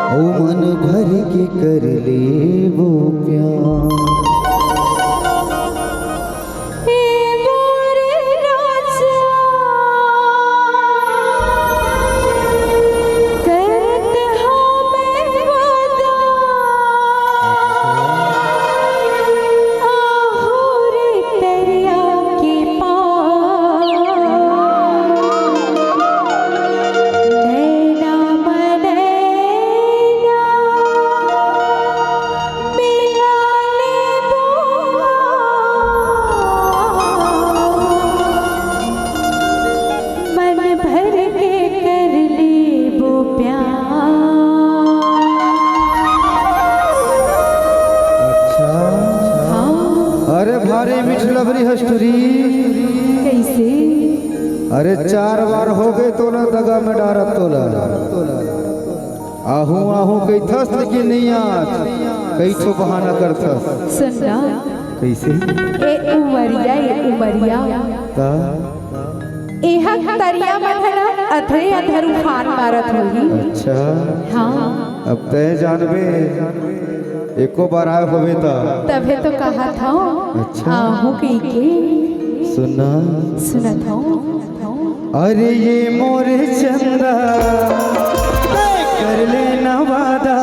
ओ मन भर के कर ले वो प्यार। भारी मिठलबरी हस्टरी कैसे? अरे 4 बार हो गए तो ना दगा में डारत तोला आहू आहू कई थस लेकिन नहीं आज कई तो बहाना करथस। सुनना कैसे? ए उमरिया ता एहा तरिया मथरा अधरे अधर उफान मारत होगी। अच्छा हाँ अब तय जानबे एको बार आए होवे तभे तो कहा था। अच्छा आहू के सुना था। अरे ये मोरे चंदा कर ले वादा,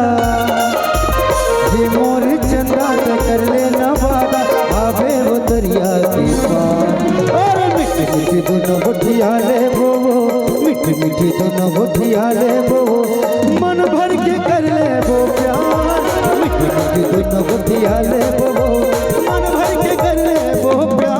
ये मोरे चंदा कर ले वादा, आवे वो दरिया के पार। अरे मिठी मिठी दोनों बठिया ले वो, मिठी मिठी दोनों बठिया ले वो, मन भर के कर ले वो प्यार। मिठी मिठी दोनों बठिया ले वो, मन भर के कर ले वो प्यार।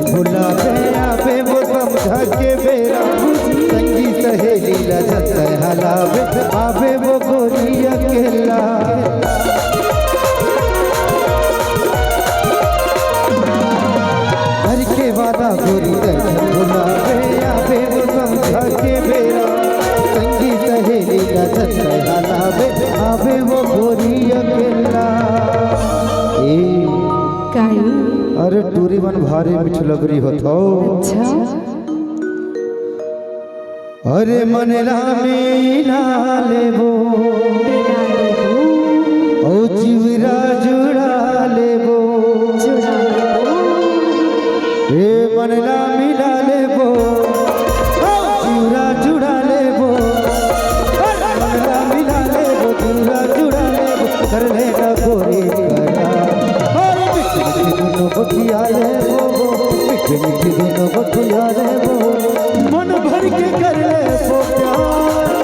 बुलावे आवे वो समझा के बेरा, संगी सहेली लजत हलावे आवे वो गोरी अकेला। हर के वादा गोरी बुलावे आवे वो समझा के बेरा, संगी सहेली लजत हलावे आवे वो गोरी अकेला। अरे टूरी मन भारी मिठलबरी होतो। अच्छा अरे मन रामे लेबो ओ चिवरा जुड़ा लेबो, ए मन रामे लेबो ओ चिवरा जुड़ा लेबो, मन रामे लेबो चिवरा जुड़ा लेबो, कर लेगा गोरी करा। बठिया ले वो, मिठी मिठी दोनों बठिया ले वो, मन भर के कर ले वो प्यार।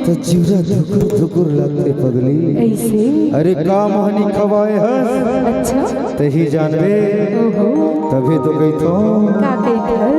तो जीवरा धुकुर धुकुर लगते पगली। ऐसे अरे का मोहनी खवाए हस अच्छा तही जानबे ओहो तभी तो गई तो का कही थल